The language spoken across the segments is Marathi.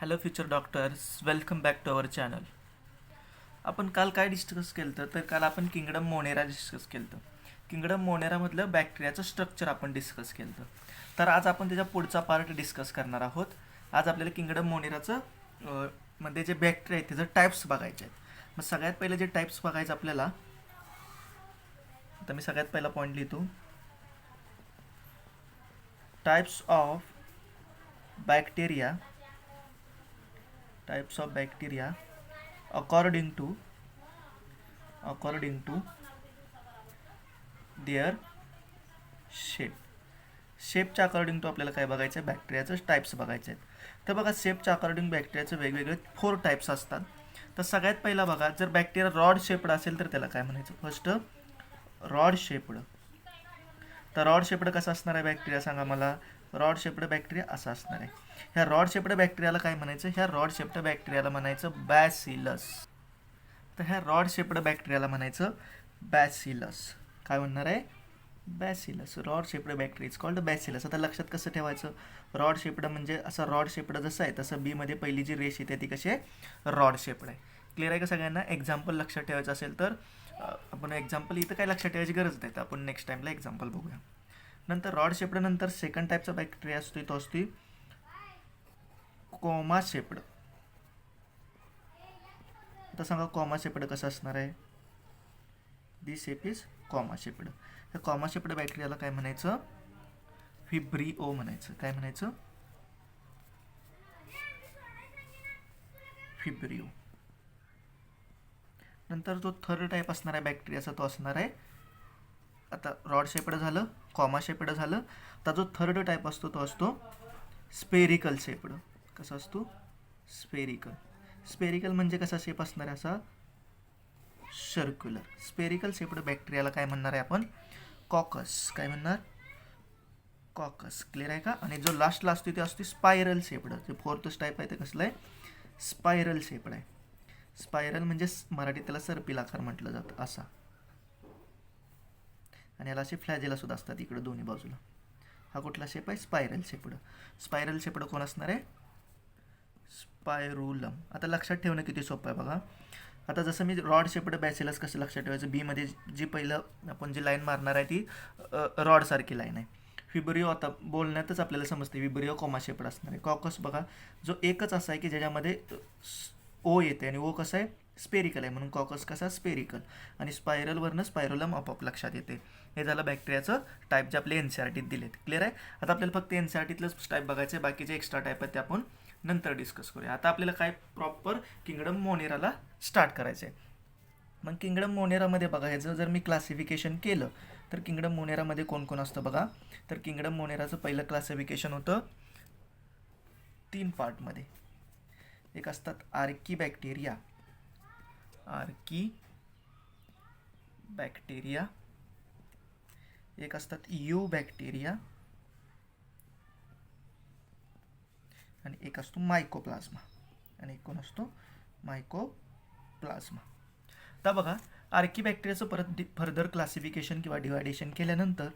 Hello future doctors, welcome back to our channel. आपण काल काय डिस्कस केलं तर काल आपण किंगडम मोनेरा डिस्कस केलं. किंगडम मोनेरामधलं बॅक्टेरियाचं स्ट्रक्चर आपण डिस्कस केलं. तर आज आपण त्याच्या पुढचा पार्ट डिस्कस करणार आहोत. आज आपल्याला किंगडम मोनेराचं मध्ये जे बॅक्टेरिया आहेत त्याचं टाईप्स बघायचे आहेत. मग सगळ्यात पहिले जे टाईप्स बघायचं आपल्याला, आता मी सगळ्यात पहिला पॉईंट लिहितो. Types of bacteria according to their shape. शेपच्या अकॉर्डिंग टू आपल्याला काय बघायचं आहे, बॅक्टेरियाचं टाईप्स बघायचे आहेत. तर बघा, शेपच्या अकॉर्डिंग बॅक्टेरियाचे वेगवेगळे 4 टाईप्स असतात. तर सगळ्यात पहिला बघा, जर बॅक्टेरिया रॉड शेप्ड असेल तर त्याला काय म्हणायचं? First rod shaped. तर रॉड शेप्ड कसा असणार आहे बॅक्टेरिया, सांगा मला. रॉड शेप्ड बॅक्टेरिया असा असणार आहे. ह्या रॉड शेप्ड बॅक्टेरियाला काय म्हणायचं? ह्या रॉड शेप्ड बॅक्टेरियाला म्हणायचं बॅसिलस. तर ह्या रॉड शेप्ड बॅक्टेरियाला म्हणायचं बॅसिलस. काय म्हणणार आहे? Bacillus. Rod shaped bacteria is called bacillus. आता लक्षात कसं ठेवायचं? रॉड शेप्ड म्हणजे असं रॉड शेप्ड जसं आहे तसं बी मध्ये पहिली जी रेष येते ती कशी आहे? रॉड शेप्ड आहे. क्लिअर आहे का सगळ्यांना? एक्झाम्पल लक्षात ठेवायचं असेल तर आपण एक्झाम्पल इथं काय लक्षात ठेवायची गरज नाही, तर आपण नेक्स्ट टाइमला एक्झाम्पल बघूया. नंतर रॉड शेप्ड नंतर सेकंड टाईपचा बॅक्टेरिया असतो, तो असतो कॉमा शेप्ड. आता सांगा कॉमा शेप्ड कसं असणार आहे? दिस शेप इज कॉमा शेप्ड. या कॉमा शेप्ड बॅक्टेरियाला काय म्हणायचं? व्हिब्रिओ म्हणायचं. काय म्हणायचं? व्हिब्रिओ. नंतर जो थर्ड टाईप असणार आहे बॅक्टेरियाचा तो असणार आहे, आता रॉड शेप्ड झालं, कॉमा शेप्ड झालं, आता जो थर्ड टाईप असतो तो असतो स्पेरिकल शेप्ड. कसा असतो? स्पेरिकल. स्पेरिकल म्हणजे कसा शेप असणार आहे? असा सर्क्युलर. स्पेरिकल शेप्ड बॅक्टेरियाला काय म्हणणार आहे आपण? कॉकस. काय म्हणणार? कॉकस. क्लिअर आहे का? आणि जो लास्टला असतो ते असतो स्पायरल शेप्ड. जे फोर्थ टाईप आहे ते कसलं आहे? स्पायरल शेप्ड आहे. स्पायरल म्हणजे मराठीत त्याला सर्पिल आकार म्हटलं जातं असा. आणि याला असे फ्लॅजेला सुद्धा असतात इकडे दोन्ही बाजूला. हा कुठला शेप आहे? Spiral shaped. स्पायरल शेप्ड कोण असणार आहे? स्पायरुलम. आता लक्षात ठेवणं किती सोपं आहे बघा. आता जसं मी रॉड शेप्ड बॅसिलस कसं लक्षात ठेवायचं? बी मध्ये जी पहिलं आपण जी लाईन मारणार आहे ती रॉड सारखी लाईन आहे. व्हिब्रिओ आता बोलण्यातच आपल्याला समजते व्हिब्रिओ कॉमा शेप्ड असणार आहे. कॉकस बघा, जो एकच असा आहे की ज्याच्यामध्ये ओ येते आणि ओ कसं आहे? स्पेरिकल आहे, म्हणून कॉकस कसा? स्पेरिकल. आणि स्पायरलवरनं स्पायरोलम आपोआप लक्षात येते. हे झालं बॅक्टेरियाचं टाईप जे आपले एनसीआरटीत दिलेत. क्लिअर आहे? आता आपल्याला फक्त एनसीआरटीतलंच टाईप बघायचं आहे, बाकीचे एक्स्ट्रा टाईप आहेत ते आपण नंतर डिस्कस करूया. आता आपल्याला काय प्रॉपर किंगडम मोनेराला स्टार्ट करायचं आहे. मग किंगडम मोनेरामध्ये बघायचं, जर मी क्लासिफिकेशन केलं तर किंगडम मोनेरामध्ये कोण कोण असतं बघा. तर किंगडम मोनेराचं पहिलं क्लासिफिकेशन होतं 3 पार्टमध्ये. एक असतात आर्की बॅक्टेरिया. एक असतात यू बॅक्टेरिया आणि एक असतो मायकोप्लाझ्मा. आणि एक कोण असतो? मायकोप्लाझ्मा. आता बघा, आर्की बॅक्टेरियाचं परत फर्दर क्लासिफिकेशन किंवा डिवायडेशन केल्यानंतर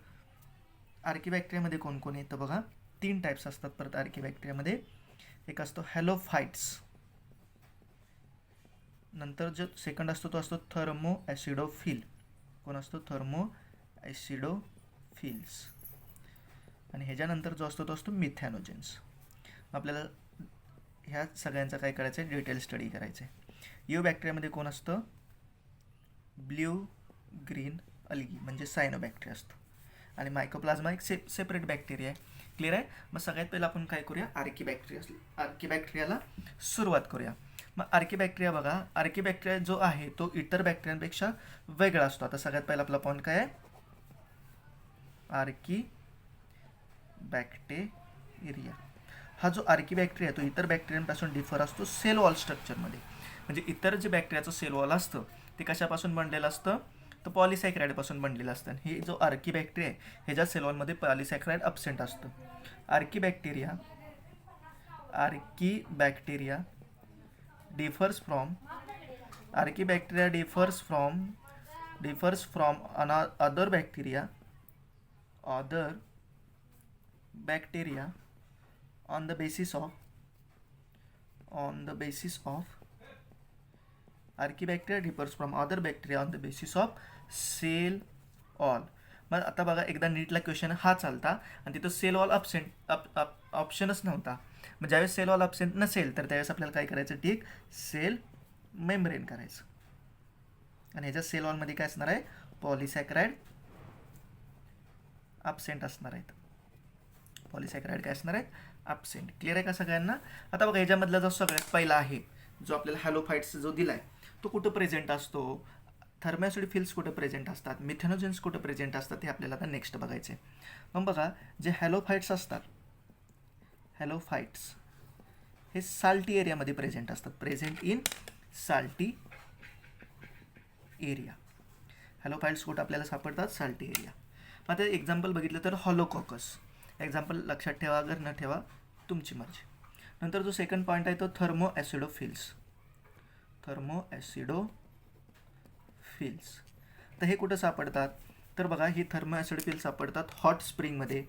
आर्की बॅक्टेरियामध्ये कोण कोण येतं बघा. 3 टाईप्स असतात परत आर्की बॅक्टेरियामध्ये. एक असतो हॅलोफाइट्स. नंतर जो सेकंड असतो तो असतो थर्मो ॲसिडोफिल. कोण असतो? थर्मो ॲसिडोफिल्स. आणि ह्याच्यानंतर जो असतो तो असतो मिथॅनोजेन्स. आपल्याला ह्या सगळ्यांचा काय करायचं आहे? डिटेल स्टडी करायचं आहे. यू बॅक्टेरियामध्ये कोण असतं? ब्ल्यू ग्रीन अल्गी म्हणजे सायनोबॅक्टेरिया असतं. आणि मायकोप्लाझ्मा एक सेपरेट बॅक्टेरिया आहे. क्लिअर आहे? मग सगळ्यात पहिला आपण काय करूया? आर्की बॅक्टेरियाला सुरुवात करूया. मग आर्की बॅक्टेरिया बघा, आर्की बॅक्टेरिया जो आहे तो इतर बॅक्टेरियांपेक्षा वेगळा असतो. आता सगळ्यात पहिला आपला पॉईंट काय आहे? आर्की बॅक्टेरिया. हा जो आर्की बॅक्टेरिया तो इतर बॅक्टेरियांपासून डिफर असतो सेल वॉल स्ट्रक्चरमध्ये. म्हणजे इतर जे बॅक्टेरियाचं सेल वॉल असतं ते कशापासून बनलेलं असतं? तर पॉलिसॅक्राइडपासून बनलेलं असतं. हे जो आर्की बॅक्टेरिया आहे ह्याच्या सेल वॉलमध्ये पॉलिसॅक्राइड अब्सेंट असतं. Archaebacteria differs from other bacteria on the basis of on the basis of archaebacteria differs from other bacteria on the basis of cell wall. मग आता बघा एकदा नीटला क्वेश्चन हा चालता आणि तिथं सेल ऑल अबसेंट ऑप्शनच नव्हता. मग ज्यावेळेस सेल ऑल अबसेंट नसेल तर त्यावेळेस आपल्याला काय करायचं, ठीक सेल मेम्ब्रेन करायचं. आणि ह्याच्या सेल ऑलमध्ये काय असणार आहे, पॉलिसॅकराइड अबसेंट असणार आहेत. पॉलिसॅकराइड काय असणार आहेत, अबसेंट. क्लिअर आहे का सगळ्यांना. आता बघा ह्याच्यामधला जो सगळ्यात पहिला आहे जो आपल्याला हॅलोफाइट्स जो दिलाय तो कुठं प्रेझेंट असतो, थर्मॅसिडोफिल्स कुठं प्रेझेंट असतात, मिथेनोजेन्स कुठं प्रेझेंट असतात, हे आपल्याला आता नेक्स्ट बघायचं आहे. मग बघा जे हॅलोफाइट्स असतात, हॅलोफाइट्स हे साल्टी एरियामध्ये प्रेझेंट असतात, प्रेझेंट इन साल्टी एरिया. हॅलोफाइट्स कुठं आपल्याला सापडतात, साल्टी एरिया. मग आता एक्झाम्पल बघितलं तर हॉलोकॉकस. एक्झाम्पल लक्षात ठेवा, अगर न ठेवा तुमची मर्जी. नंतर जो सेकंड पॉईंट आहे तो थर्मोॲसिडोफिल्स. थर्मोॲसिडोफिल्स तर हे कुठं सापडतात, तर बघा ही थर्मोॲसिडोफिल्स सापडतात हॉट स्प्रिंगमध्ये.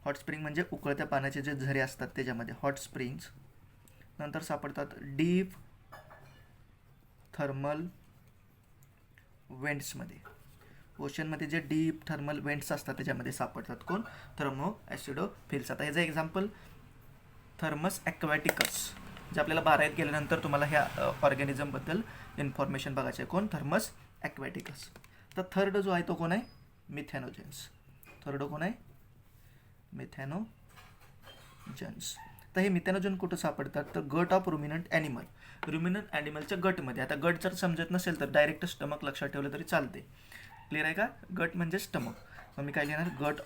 हॉट स्प्रिंग म्हणजे उकळत्या पाण्याचे जे झरे असतात त्याच्यामध्ये हॉट स्प्रिंग्स. नंतर सापडतात डीप थर्मल वेंट्समध्ये. ओशनमध्ये जे डीप थर्मल वेंट्स असतात त्याच्यामध्ये सापडतात कोण, थर्मोॲसिडोफिल्स. आता ह्याचं एक्झाम्पल थर्मस ॲक्वॅटिकस, जे आपल्याला 12वीत गेल्यानंतर तुम्हाला ह्या ऑर्गॅनिझमबद्दल इन्फॉर्मेशन बघायचं आहे, कोण, थर्मस ॲक्वॅटिकस. तर थर्ड जो आहे तो कोण आहे, मिथॅनोजेन्स. थर्ड कोण आहे, मिथॅनोजेन्स. तर हे मिथॅनोजेन कुठं सापडतात, तर गट ऑफ रुमिनंट ॲनिमल. रुमिनंट ॲनिमलच्या गटमध्ये. आता गट जर समजत नसेल तर डायरेक्ट स्टमक लक्षात ठेवलं तरी चालते. क्लिअर आहे का, गट म्हणजे स्टमक. मग मी काय लिहिणार, गट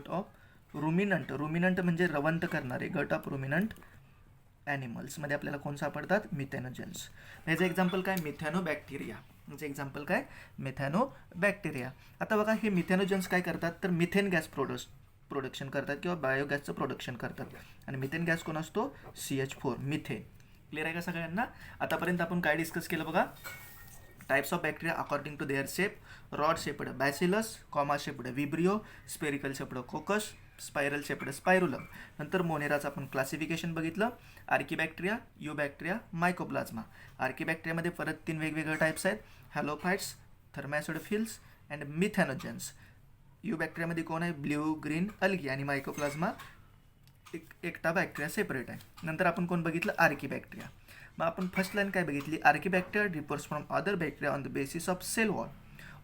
ऑफ रुमिनंट. रुमिनंट म्हणजे रवंत करणारे, गट ऑफ रुमिनंट ॲनिमल्समध्ये आपल्याला कोण सापडतात, मिथॅनोजेन्स. ह्याचं एक्झाम्पल काय, मिथॅनोबॅक्टेरिया. ह्याचं एक्झाम्पल काय, मिथॅनोबॅक्टेरिया. आता बघा हे मिथॅनोजेन्स काय करतात, तर मिथेन गॅस प्रोडक्शन करतात किंवा बायोगॅसचं प्रोडक्शन करतात. आणि मिथेन गॅस कोण असतो, CH4, मिथेन. क्लिअर आहे का सगळ्यांना. आतापर्यंत आपण काय डिस्कस केलं बघा, types of bacteria according to their shape. Rod shaped bacillus, comma shaped vibrio, spherical shaped coccus, spiral shaped spirillum. नंतर मोनेराचं आपण क्लासिफिकेशन बघितलं. आर्किबॅक्टेरिया, युबॅक्टेरिया, मायकोप्लाझ्मा. आर्किबॅक्टेरियामध्ये परत 3 वेगवेगळे टाइप्स आहेत, हॅलोफाइट्स, थर्मॅसिडोफिल्स अँड मिथॅनोजेन्स. युबॅक्टेरियामध्ये कोण आहे, ब्ल्यू ग्रीन अल्गी. आणि मायकोप्लाझ्मा एकटा बॅक्टेरिया सेपरेट आहे. नंतर आपण कोण बघितलं, आर्किबॅक्टेरिया. मग आपण फर्स्ट लाईन काय बघितली, archaebacteria differs from other bacteria on the basis of cell wall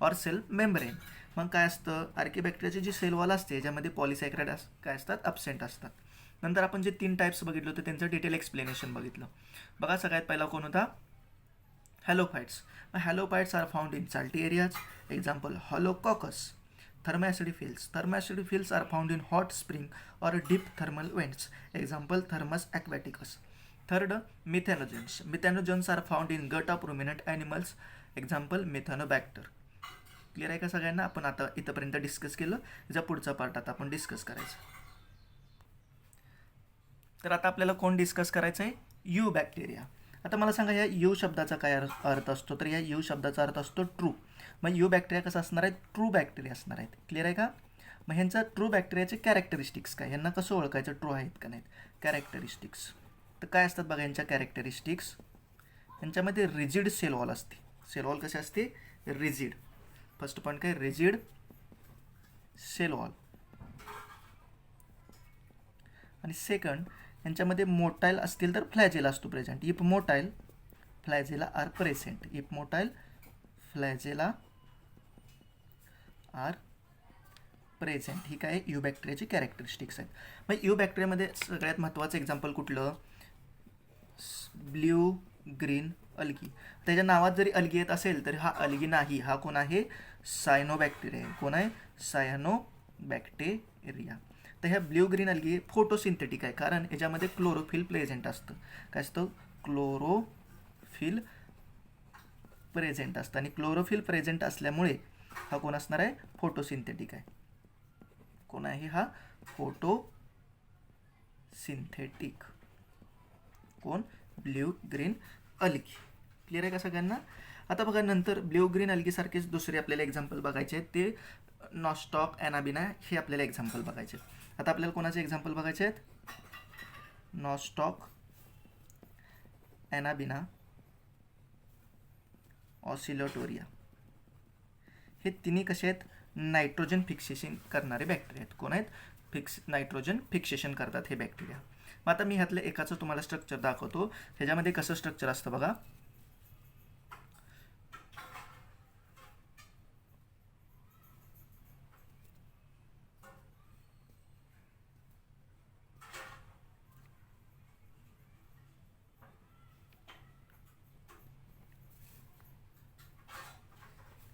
or cell membrane. मग काय असतं, आर्किबॅक्टेरियाची जी सेल वॉल असते याच्यामध्ये पॉलिसॅकराइड काय असतात, अबसेंट असतात. नंतर आपण जे 3 टाइप्स बघितलं होतं त्यांचं डिटेल एक्सप्लेनेशन बघितलं. बघा सगळ्यात पहिला कोण होता, halophytes. Halophytes are found in salty areas. Example halococcus. Thermoacidophiles. Thermoacidophiles are found in hot spring or deep thermal vents. Example thermus aquaticus. Third, methanogens. Methanogens are found in gut of ruminant animals. Example methanobacter. Clear आहे का सगळ्यांना. आपण आता इथंपर्यंत डिस्कस केलं, त्याचा पुढचा पार्ट आता आपण डिस्कस करायचं. तर आता आपल्याला कोण डिस्कस करायचं आहे, यू बॅक्टेरिया. आता मला सांगा या यू शब्दाचा काय अर्थ असतो, तर या यू शब्दाचा अर्थ असतो ट्रू. मग यू बॅक्टेरिया कसं असणार आहे, ट्रू बॅक्टेरिया असणार आहेत. क्लिअर आहे का. मग ह्यांचा ट्रू बॅक्टेरियाचे कॅरेक्टरिस्टिक्स काय, यांना कसं ओळखायचं ट्रू आहेत का नाहीत, कॅरेक्टरिस्टिक्स. तर काय असतात बघा यांच्या कॅरेक्टरिस्टिक्स. यांच्यामध्ये रिजिड सेल वॉल असते. सेल वॉल कशी असते, रिजिड. फर्स्ट पॉईंट काय, रिजिड सेल वॉल. आणि सेकंड, यांच्यामध्ये मोटाईल असतील तर फ्लॅजेला असतो present. If motile flagella are present. If motile flagella are present. ही काय यू बॅक्टेरियाची कॅरेक्टरिस्टिक्स आहेत. मग यू बॅक्टेरियामध्ये सगळ्यात महत्त्वाचं एक्झाम्पल कुठलं, ब्ल्यू ग्रीन अल्गी. त्याच्या नावात जरी अल्गी येत असेल तर हा अल्गी नाही, हा कोण आहे, सायनोबॅक्टेरिया. कोण आहे, सायनोबॅक्टेरिया. तर ह्या ब्ल्यू ग्रीन अल्गी फोटोसिंथेटिक आहे, कारण याच्यामध्ये क्लोरोफिल प्रेझेंट असतं. काय असतं, क्लोरोफिल प्रेझेंट असतं. आणि क्लोरोफिल प्रेझेंट असल्यामुळे हा कोण असणार आहे, फोटोसिंथेटिक आहे. कोण आहे हा, फोटोसिंथेटिक. कोण, ब्ल्यू ग्रीन अल्गी. क्लिअर आहे का सगळ्यांना. आता बघा नंतर ब्ल्यू ग्रीन अल्गीसारखेच दुसरे आपल्याला एक्झाम्पल बघायचे आहेत, ते नॉस्टॉक, ॲनाबिना, हे आपल्याला एक्झाम्पल बघायचे आहेत. आता आपल्याला कोणाचे एक्झाम्पल बघायचे आहेत, नॉस्टॉक, ॲनाबिना ऑसिलेटोरिया. हे तिन्ही कसे आहेत? नायट्रोजन फिक्सेशन करणारे बॅक्टेरिया आहेत. कोण आहेत? नायट्रोजन फिक्सेशन करतात हे बॅक्टेरिया. मग आता मी ह्यातलं एकाचं तुम्हाला स्ट्रक्चर दाखवतो. ह्याच्यामध्ये कसं स्ट्रक्चर असतं बघा.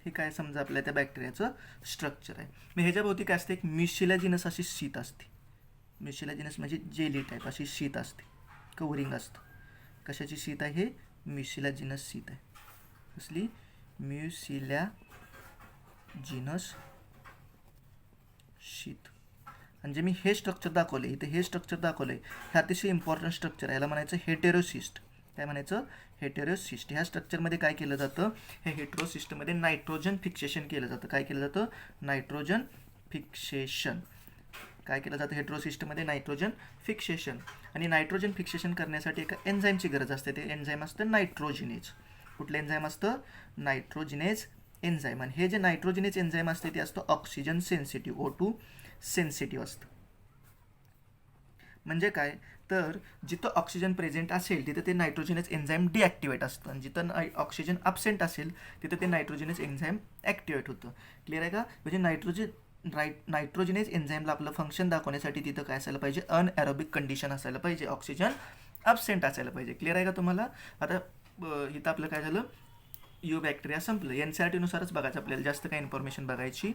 हे काय समजा आपल्या त्या बॅक्टेरियाचं स्ट्रक्चर आहे. मग ह्याच्याभोवती काय असते? एक म्युसिलाजिनस अशी शीत असते. म्युसिलाजिनस म्हणजे जेली टाईप अशी शीत असते, कवरिंग असतं. कशाची शीत आहे? म्युसिलाजिनस शीत आहे. कसली? म्युसिलाजिनस शीत. आणि जे मी हे स्ट्रक्चर दाखवले, इथे हे स्ट्रक्चर दाखवले, हे अतिशय इम्पॉर्टंट स्ट्रक्चर आहे. याला म्हणायचं हेटेरोसिस्ट. काय म्हणायचं? हेटेरोसिस्ट. ह्या स्ट्रक्चरमध्ये काय केलं जातं? हे हेटेरोसिस्टमध्ये नायट्रोजन फिक्सेशन केलं जातं. काय केलं जातं? Nitrogen fixation. काय केलं जातं हेटेरोसिस्टमध्ये? Nitrogen fixation. आणि नायट्रोजन फिक्सेशन करण्यासाठी एका एन्झाईमची गरज असते. ते एन्झाईम असतं नायट्रोजिनेज. कुठलं एन्झाईम असतं? नायट्रोजिनेज एन्झाईम. आणि हे जे नायट्रोजिनेज एन्झाईम असते ते असतं ऑक्सिजन सेन्सिटिव्ह, O2 सेन्सिटिव्ह असतं. म्हणजे काय? तर जिथं ऑक्सिजन प्रेझेंट असेल तिथं ते नायट्रोजिनस एन्झाईम डिॲक्टिवेट असतं, आणि जिथं ऑक्सिजन ॲब्सेंट असेल तिथं ते नायट्रोजिनस एन्झाईम ॲक्टिवेट होतं. क्लिअर आहे का? म्हणजे नायट्रोजिनेज एन्झाईमला आपलं फंक्शन दाखवण्यासाठी तिथं काय असायला पाहिजे? अनएरोबिक कंडिशन असायला पाहिजे, ऑक्सिजन ॲब्सेंट असायला पाहिजे. क्लिअर आहे का तुम्हाला? आता इथं आपलं काय झालं? यू बॅक्टेरिया संपलं. NCERTनुसारच बघायचं आपल्याला, जास्त काही इन्फॉर्मेशन बघायची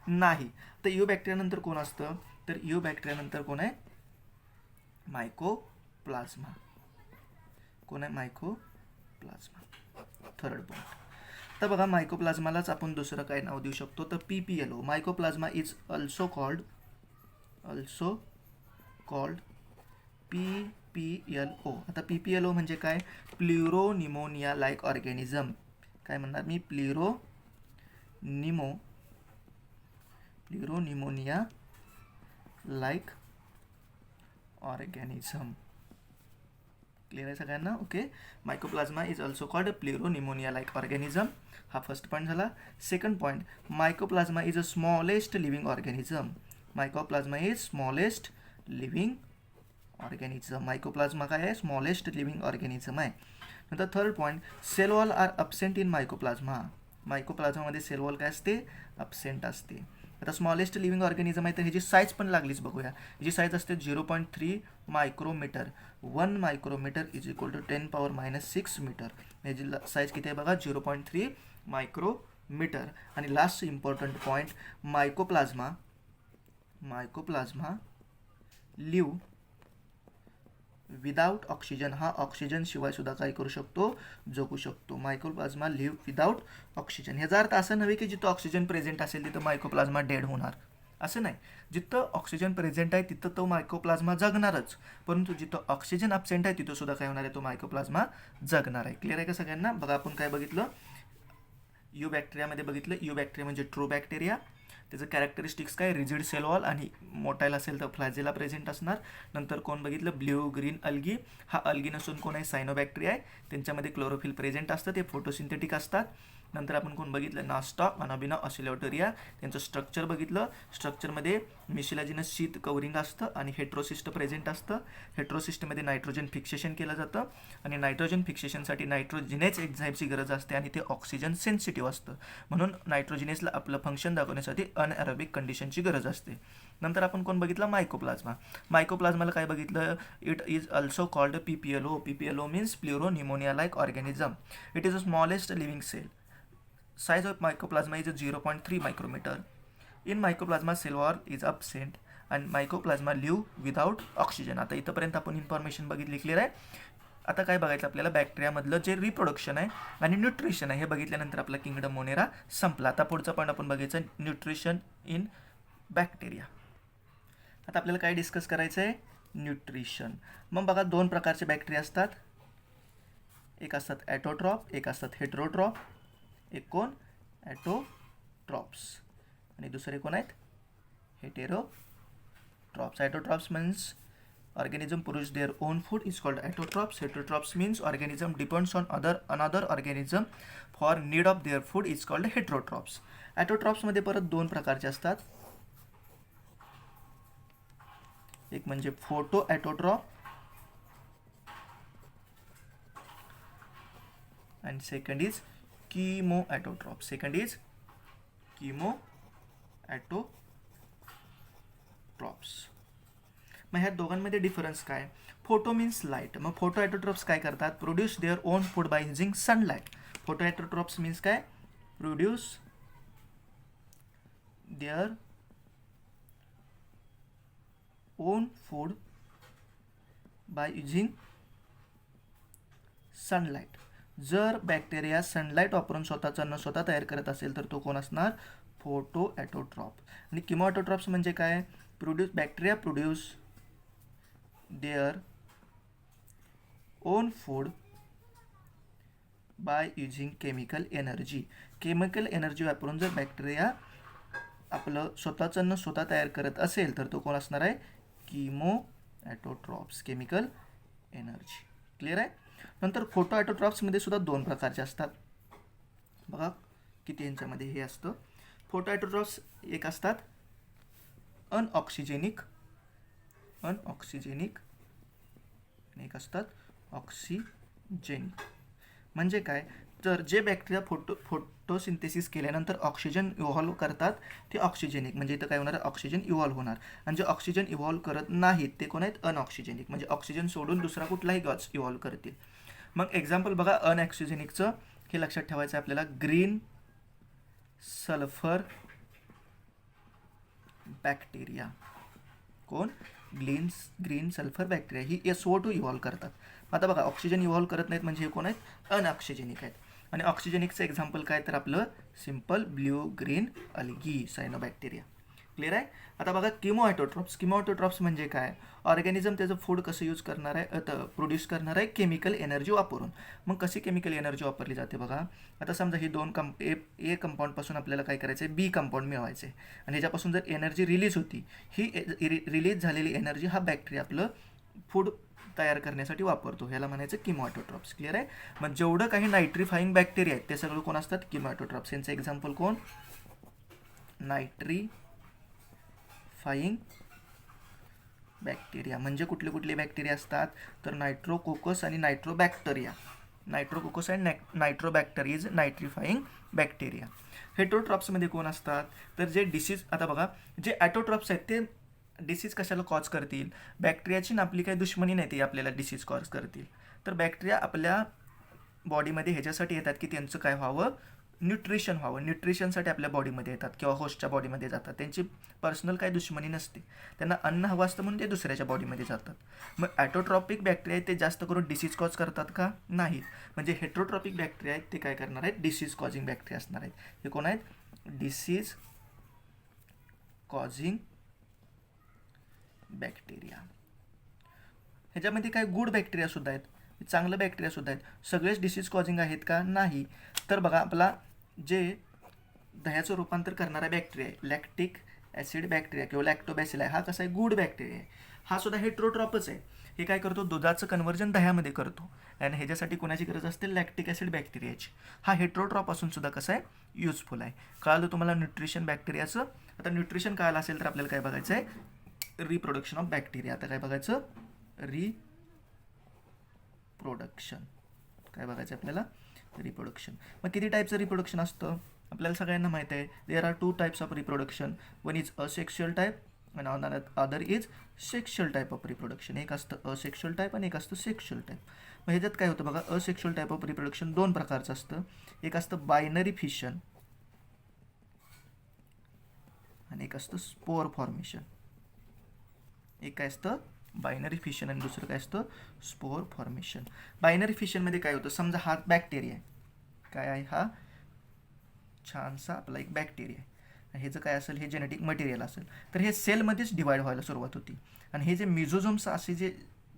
नाही. तर यू बॅक्टेरियानंतर कोण असतं? तर यू बॅक्टेरियानंतर कोण आहे? मायकोप्लाझ्मा. कोण आहे? मायकोप्लाझ्मा. Third point. तर बघा, मायकोप्लाझ्मालाच आपण दुसरं काय नाव देऊ शकतो? तर PPLO. Mycoplasma is also called PPLO. आता PPLO म्हणजे काय? Pleuropneumonia like organism. काय म्हणणार मी? Pleuropneumonia like organism. क्लिअर आहे सगळ्यांना? Okay. Mycoplasma is also called pleuropneumonia like organism. हा फर्स्ट पॉईंट झाला. Second point, mycoplasma is a smallest living organism. Mycoplasma is smallest living organism. Mycoplasma काय आहे? स्मॉलेस्ट लिव्हिंग ऑर्गॅनिझम आहे. नंतर third point, cell wall are absent in mycoplasma. मायकोप्लाझ्मामध्ये सेल वॉल काय असते? अब्सेंट असते. आता स्मॉलेस्ट लिव्हिंग ऑर्गॅनिझम आहे तर ह्याची साईज पण लागलीच बघूया. ह्याची साईज असते 0.3 micrometre. 1 micrometre is equal to 10⁻⁶ metre. ह्याची साईज किती आहे बघा? 0.3 मायक्रोमीटर. आणि last important point, mycoplasma live without oxygen. हा ऑक्सिजन शिवाय सुद्धा काय करू शकतो? जगू शकतो. Mycoplasma live without oxygen. ह्याचा अर्थ असं नव्हे की जिथं ऑक्सिजन प्रेझेंट असेल तिथं मायकोप्लाझ्मा डेड होणार, असं नाही. जिथं ऑक्सिजन प्रेझेंट आहे तिथं तो मायकोप्लाझ्मा जगणारच, परंतु जिथं ऑक्सिजन अब्सेंट आहे तिथं सुद्धा काय होणार आहे? तो मायकोप्लाझ्मा जगणार आहे. क्लिअर आहे का सगळ्यांना? बघा, आपण काय बघितलं? यू बॅक्टेरियामध्ये बघितलं. यू बॅक्टेरिया म्हणजे ट्रू बॅक्टेरिया. त्याचं कॅरेक्टरिस्टिक्स काय? रिजिड सेल वॉल, आणि मोटाईल असेल तर फ्लॅजेला प्रेझेंट असणार. नंतर कोण बघितलं? Blue green algae. हा अल्गी नसून कोण आहे? सायनोबॅक्टेरिया आहे. त्यांच्यामध्ये क्लोरोफिल प्रेझेंट असतं, ते फोटोसिंथेटिक असतात. नंतर आपण कोण बघितलं? नास्टॉक, अनाबिना ऑसिलेटोरिया. त्यांचं स्ट्रक्चर बघितलं. स्ट्रक्चरमध्ये म्युसिलाजिनस शीत कवरिंग असतं आणि हेट्रोसिस्ट प्रेझेंट असतं. हेट्रोसिस्टमध्ये नायट्रोजन फिक्सेशन केलं जातं, आणि नायट्रोजन फिक्सेशनसाठी नायट्रोजिनेज एन्झाईमची गरज असते, आणि ते ऑक्सिजन सेन्सिटिव्ह असतं. म्हणून नायट्रोजिनेसला आपलं फंक्शन दाखवण्यासाठी अनएरोबिक कंडिशनची गरज असते. नंतर आपण कोण बघितलं? मायकोप्लाझ्मा. मायकोप्लाझ्माला काय बघितलं? It is also called PPLO. PPLO means pleuropneumonia like organism. It is a smallest living cell. Size of mycoplasma is 0.3 micrometer. In mycoplasma, cell wall is absent and mycoplasma live without oxygen. आता इथंपर्यंत आपण इन्फॉर्मेशन बघितली. क्लिअर आहे? आता काय बघायचं आपल्याला? बॅक्टेरियामधलं जे रिप्रोडक्शन आहे आणि न्यूट्रिशन आहे हे बघितल्यानंतर आपला किंगडम मोनेरा संपला. आता पुढचा पॉईंट आपण बघायचं, न्यूट्रिशन इन बॅक्टेरिया. आता आपल्याला काय डिस्कस करायचं आहे? न्यूट्रिशन. मग बघा, दोन प्रकारचे बॅक्टेरिया असतात. एक असतात ॲटोट्रॉप, एक असतात हेटेरोट्रॉप. एक कोण? ॲटोट्रॉप्स. आणि दुसरे कोण आहेत? Heterotrophs. Autotrophs means organism produce their own food is called autotrophs. Heterotrophs means organism depends on another organism for need of their food is called heterotrophs. Autotrophs मध्ये परत दोन प्रकारचे असतात. एक म्हणजे photo autotroph and second is chemoautotrophs. Second is chemoautotrophs. मग ह्या दोघांमध्ये डिफरन्स काय? Photo means light. मग फोटो ऑटोट्रॉप्स काय करतात? Produce their own food by using sunlight. Photo autotrophs means काय? Produce their own food by using sunlight. जर बॅक्टेरिया सनलाईट वापरून स्वतःचं अन्न स्वतः तयार करत असेल तर तो कोण असणार? Photo autotroph. आणि किमोऑटोट्रॉप्स म्हणजे काय? Bacteria produce their own food by using chemical energy. Chemical energy वापरून जर बॅक्टेरिया आपलं स्वतःचं अन्न स्वतः तयार करत असेल तर तो कोण असणार आहे? किमोऑटोट्रॉप्स. Chemical energy. क्लिअर आहे? नंतर फोटो ऑटोट्रॉप्समध्ये सुद्धा दोन प्रकारचे असतात. बघा किती यांच्यामध्ये हे असतं. फोटो ऑटोट्रॉप्स एक असतात अनऑक्सिजेनिक आणि एक असतात ऑक्सिजेनिक. म्हणजे काय? तर जे बॅक्टेरिया फोटोसिंथेसिस केल्यानंतर ऑक्सिजन इव्हॉल्व करतात ते ऑक्सिजेनिक. म्हणजे इथं काय होणार? ऑक्सिजन इव्हॉल्व होणार. आणि जे ऑक्सिजन इव्हॉल्व करत नाहीत ते कोण आहेत? अनऑक्सिजेनिक. म्हणजे ऑक्सिजन सोडून दुसरा कुठलाही गॅस इव्हॉल्व करतील. मग एक्झाम्पल बघा अनऑक्सिजेनिकचं. हे लक्षात ठेवायचं आपल्याला. Green sulphur bacteria. कोण? ग्रीन सल्फर बॅक्टेरिया ही SO2 इव्हॉल्व करतात. आता बघा ऑक्सिजन इव्हॉल्व करत नाहीत म्हणजे हे कोण आहेत? अनऑक्सिजेनिक आहेत. आणि ऑक्सिजेनिकचं एक्झाम्पल काय? तर आपलं simple blue green algae cyanobacteria. Clear आहे? आता बघा किमोऑटोट्रॉप्स. किमोऑटोट्रॉप्स म्हणजे काय? ऑर्गॅनिझम त्याचं फूड कसं यूज करणार आहे? प्रोड्यूस करणार आहे केमिकल एनर्जी वापरून. मग कशी केमिकल एनर्जी वापरली जाते बघा. आता समजा ही दोन ए कंपाऊंडपासून आपल्याला काय करायचं आहे? बी कंपाऊंड मिळवायचं आहे. आणि ह्याच्यापासून जर एनर्जी रिलीज होती, ही रिलीज झालेली एनर्जी हा बॅक्टेरिया आपलं फूड तयार करण्यासाठी वापरतो. ह्याला म्हणायचं किमोऑटोट्रॉप्स. क्लिअर आहे? मग जेवढं काही नायट्रीफाईंग बॅक्टेरिया आहेत ते सगळं कोण असतात? किमोऑटोट्रॉप्स. यांचं एक्झाम्पल कोण? नायट्रीफाईंग बॅक्टेरिया. म्हणजे कुठले कुठले बॅक्टेरिया असतात? तर नायट्रोकोकस आणि नायट्रोबॅक्टेरिया. नायट्रोकोकस आणि नायट्रोबॅक्टर इज नायट्रीफाईंग बॅक्टेरिया. हेटरोट्रॉप्समध्ये कोण असतात? तर जे डिसीज. आता बघा जे ॲटोट्रॉप्स आहेत ते डिसीज कशाला कॉज करतील? बॅक्टेरियाची ना आपली काही दुश्मनी नाही ती आपल्याला डिसीज कॉज करतील. तर बॅक्टेरिया आपल्या बॉडीमध्ये ह्याच्यासाठी येतात की त्यांचं काय व्हावं? न्यूट्रिशन व्हावं. न्यूट्रिशनसाठी आपल्या बॉडीमध्ये येतात किंवा होस्टच्या बॉडीमध्ये जातात. त्यांची पर्सनल काही दुश्मनी नसते. त्यांना अन्न हवं असतं म्हणून ते दुसऱ्याच्या बॉडीमध्ये जातात. मग ॲटोट्रॉपिक बॅक्टेरिया ते जास्त करून डिसीज कॉज करतात का? नाही. म्हणजे हेट्रोट्रॉपिक बॅक्टेरिया आहेत ते काय करणार आहेत? डिसीज कॉजिंग बॅक्टेरिया असणार आहेत. हे कोण आहेत? Disease causing bacteria. ह्याच्यामध्ये काय गुड बॅक्टेरिया सुद्धा आहेत, चांगलं बॅक्टेरिया सुद्धा आहेत. सगळेच डिसीज कॉजिंग आहेत का? नाही. तर बघा आपला जे दह्याचं रूपांतर करणारा बॅक्टेरिया आहे लॅक्टिक ॲसिड बॅक्टेरिया किंवा लॅक्टोबॅसिल आहे, हा कसा आहे? गुड बॅक्टेरिया आहे. हा सुद्धा हेट्रोट्रॉपच आहे. हे काय करतो? दुधाचं कन्व्हर्जन दह्यामध्ये करतो. आणि ह्याच्यासाठी कोणाची गरज असते? लॅक्टिक ॲसिड बॅक्टेरियाची. हा हेट्रोट्रॉप असून सुद्धा कसं आहे? युजफुल आहे. कळालं तुम्हाला न्यूट्रिशन बॅक्टेरियाचं? आता न्यूट्रिशन कळालं असेल तर आपल्याला काय बघायचं आहे? Reproduction of bacteria. आता काय बघायचं? रिप्रोडक्शन. काय बघायचं आपल्याला? रिप्रोडक्शन. मग किती टाईपचं रिप्रोडक्शन असतं? आपल्याला सगळ्यांना माहीत आहे. There are 2 types of reproduction. One is asexual type आणि other is sexual type of reproduction. एक असतं असेक्शुअल टाईप आणि एक असतं सेक्शुअल टाईप. मग ह्याच्यात काय होतं बघा? असेक्शुअल टाईप ऑफ रिप्रोडक्शन दोन प्रकारचं असतं. एक असतं बायनरी फिशन आणि एक असतं स्पोअर फॉर्मेशन. एक काय असतं? बायनरी फिशन आणि दुसरं काय असतं? Spore formation. बायनरी फिशनमध्ये काय होतं? समजा हा बॅक्टेरिया आहे. काय आहे? हा छानसा आपला एक बॅक्टेरिया आहे. ह्याचं काय असेल? हे जेनेटिक मटेरियल असेल. तर हे सेलमध्येच डिवाईड व्हायला सुरुवात होती. आणि हे जे मिझोझोम्स असे जे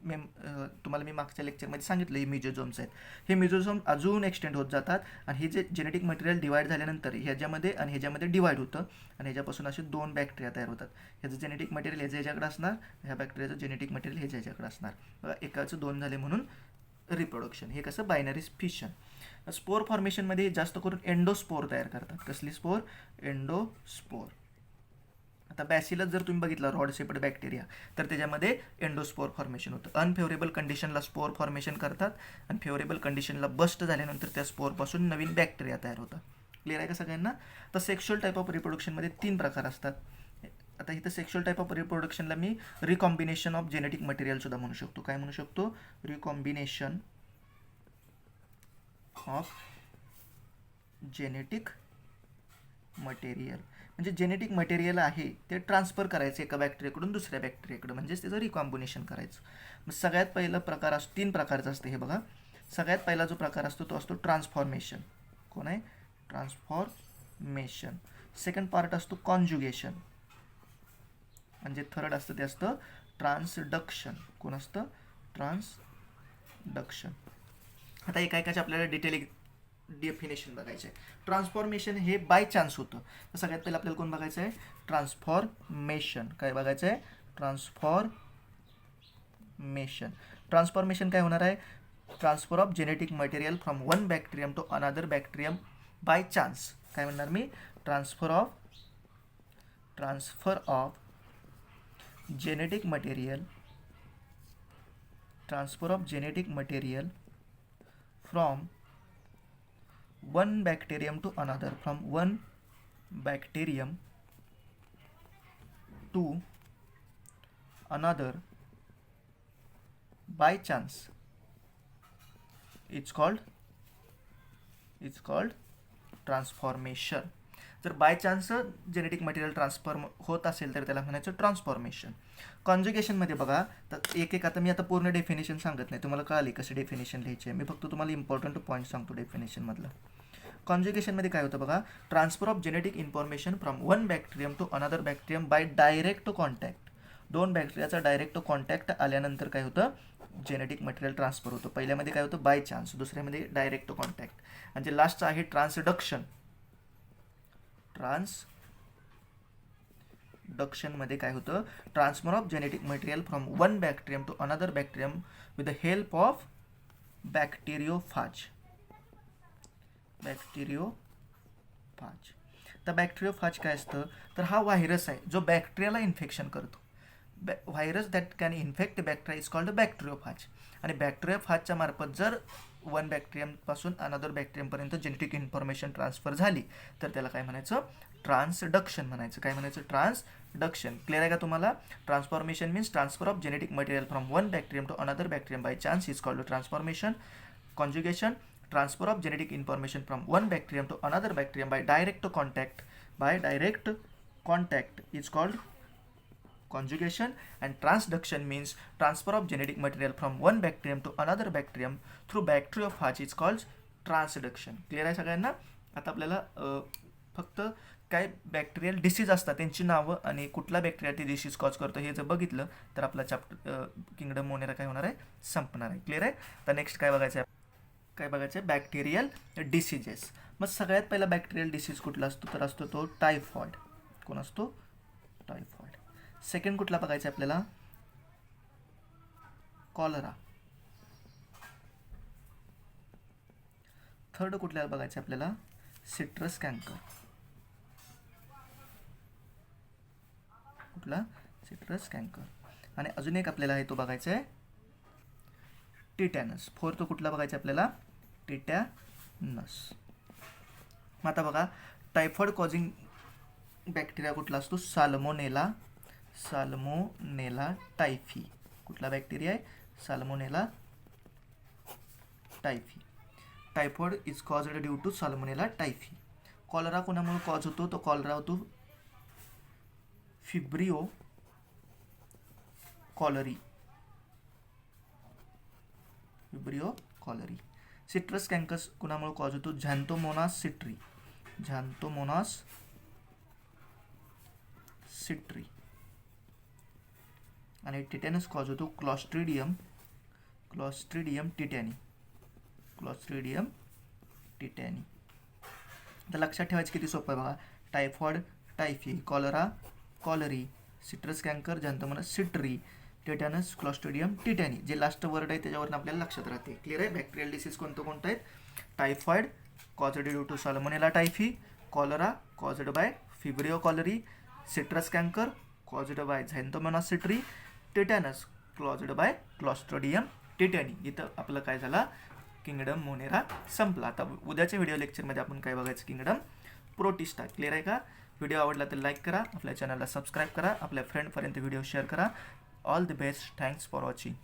तुम्हाला मी मागच्या लेक्चरमध्ये सांगितलं हे मिजोझोम्स आहेत. हे मिजोझोम अजून एक्सटेंड होत जातात आणि हे जे जेनेटिक मटेरियल डिवाईड झाल्यानंतर ह्याच्यामध्ये आणि ह्याच्यामध्ये डिवाईड होतं आणि ह्याच्यापासून असे 2 बॅक्टेरिया तयार होतात. ह्याचं जेनेटिक मटेरियल ह्याच्याकडे असणार, ह्या बॅक्टेरियाचं जेनेटिक मटेरियल ह्याच्याकडे असणार. बघा एकाचं 2 झाले म्हणून रिप्रोडक्शन. हे कसं बायनरी फिशन. स्पोर फॉर्मेशनमध्ये जास्त करून एंडोस्पोर तयार करतात. कसली स्पोर? एंडोस्पोर. आता बॅसिलस जर तुम्ही बघितला रॉड शेप्ड बॅक्टेरिया तर त्याच्यामध्ये एंडोस्पोर फॉर्मेशन होतं. अनफेवरेबल कंडिशनला स्पोर फॉर्मेशन करतात आणि फेवरेबल कंडिशनला बस्ट झाल्यानंतर त्या स्पोरपासून नवीन बॅक्टेरिया तयार होतात. क्लिअर आहे का सगळ्यांना? तर सेक्शुअल टाईप ऑफ रिप्रोडक्शनमध्ये 3 प्रकार असतात. आता इथं सेक्शुअल टाईप ऑफ रिप्रोडक्शनला मी रिकॉम्बिनेशन ऑफ जेनेटिक मटेरियल सुद्धा म्हणू शकतो. काय म्हणू शकतो? Recombination of genetic material. म्हणजे जेनेटिक मटेरियल आहे ते ट्रान्सफर करायचं एका बॅक्टेरियाकडून दुसऱ्या बॅक्टेरियाकडे, म्हणजेच त्याचं रिकॉम्बिनेशन करायचं. मग सगळ्यात पहिला प्रकार असतो, 3 प्रकारचा असतं हे बघा. सगळ्यात पहिला जो प्रकार असतो तो असतो ट्रान्सफॉर्मेशन. कोण आहे? ट्रान्सफॉर्मेशन. सेकंड पार्ट असतो कॉन्जुगेशन. म्हणजे थर्ड असतं ते असतं ट्रान्सडक्शन. कोण असतं? ट्रान्सडक्शन. आता एकाचे आपल्याला डिटेल डेफिनेशन बघायचं आहे. ट्रान्सफॉर्मेशन हे बाय चान्स होतं. तर सगळ्यात पहिलं आपल्याला कोण बघायचं आहे? ट्रान्सफॉर्मेशन. काय बघायचं आहे? ट्रान्सफॉर्मेशन. ट्रान्सफॉर्मेशन काय होणार आहे? Transfer of genetic material from one bacterium to another bacterium by chance. काय म्हणणार मी? Transfer of genetic material from one bacterium to another, from one bacterium to another by chance. It's called transformation. जर by chance genetic material transfer होत असेल तर त्याला म्हणायचं ट्रान्सफॉर्मेशन. कॉन्जुगेशनमध्ये बघा तर एक आता मी आता पूर्ण डेफिनेशन सांगत नाही, तुम्हाला कळाली कसं डेफिनेशन लिहायचे. मी फक्त तुम्हाला इम्पॉर्टंट पॉईंट सांगतो डेफिनेशनमधलं. कॉन्जुगेशनमध्ये काय होतं बघा? Transfer of genetic information from one bacterium to another bacterium by direct contact. 2 बॅक्टेरियाचा डायरेक्ट कॉन्टॅक्ट आल्यानंतर काय होतं? जेनेटिक मटेरियल ट्रान्सफर होतं. पहिल्यामध्ये काय होतं? By chance. दुसऱ्यामध्ये डायरेक्ट कॉन्टॅक्ट. आणि जे लास्टचं आहे ट्रान्सडक्शन. ट्रान्सडक्शनमध्ये काय होतं? Transfer of genetic material from one bacterium to another bacterium with the help of bacteriophage. तर बॅक्टेरियोफाज काय असतं? तर हा व्हायरस आहे जो बॅक्टेरियाला इन्फेक्शन करतो. Virus that can infect bacteria is called bacteriophage. आणि बॅक्टेरियोफाजच्या मार्फत जर वन बॅक्टेरियमपासून अनदर बॅक्टेरियमपर्यंत जेनेटिक इन्फॉर्मेशन ट्रान्सफर झाली तर त्याला काय म्हणायचं? ट्रान्सडक्शन म्हणायचं. काय म्हणायचं? ट्रान्सडक्शन. क्लिअर आहे का तुम्हाला? Transformation means transfer of genetic material from one bacterium to another bacterium by chance is called transformation. Conjugation, transfer of genetic information from one bacterium to another bacterium by direct contact is called conjugation. And transduction means transfer of genetic material from one bacterium to another bacterium through bacteriophage is called transduction. Clear आहे सगळ्यांना? आता आपल्याला फक्त काय बॅक्टेरियल डिसीज असतात त्यांची नावं आणि कुठला बॅक्टेरिया ते डिसीज कॉज करतो हे जर बघितलं तर आपला चॅप्टर किंगडम मोनेरा काय होणार आहे? संपणार आहे. क्लिअर आहे? तर नेक्स्ट काय बघायचं आहे? Bacterial diseases. मग सगळ्यात पहिला बॅक्टेरियल डिसीज कुठला असतो? तर असतो तो टायफॉइड. कोण असतो? टायफॉइड. सेकंड कुठला बघायचा आपल्याला? कॉलरा. थर्ड कुठला बघायचं आपल्याला? Citrus canker. कुठला? Citrus canker. आणि अजून एक आपल्याला आहे तो बघायचा आहे टिटॅनस. फोर्थ कुठला बघायचा आपल्याला? टिटॅनस. मग आता बघा टायफॉइड कॉझिंग बॅक्टेरिया कुठला असतो? Salmonella typhi. कुठला बॅक्टेरिया आहे? Salmonella typhi. Typhoid is caused due to salmonella typhi. Cholera कोणामुळे कॉज होतो? तो कॉलरा होतो फिब्रिओ कॉलरी. सिट्रस कॅन्कर कुणामुळे कॉज होतो? Xanthomonas citri. आणि टिटॅनस कॉज होतो क्लॉस्ट्रिडियम टिटॅनी. तर लक्षात ठेवायचं किती सोपं आहे बघा. Typhoid typhi, cholera cholerae, citrus canker ज्यांचं म्हणा सिट्री, टिटॅनस क्लॉस्ट्रिडियम टिटॅनी. जे लास्ट वर्ड आहे त्याच्यावरून आपल्याला लक्षात राहते. क्लिअर आहे. बॅक्टेरियल डिसीज कोणतं आहेत? Typhoid caused due to salmonella typhi, cholera caused by vibrio cholerae, citrus canker caused by xanthomonas citri, tetanus caused by clostridium tetani. इथं आपलं काय झालं? किंगडम मोनेरा संपला. आता उद्याच्या व्हिडिओ लेक्चरमध्ये आपण काय बघायचं? Kingdom protista. क्लिअर आहे का? व्हिडिओ आवडला तर लाईक करा, आपल्या चॅनलला सबस्क्राईब करा, आपल्या फ्रेंडपर्यंत व्हिडिओ शेअर करा. All the best. Thanks for watching.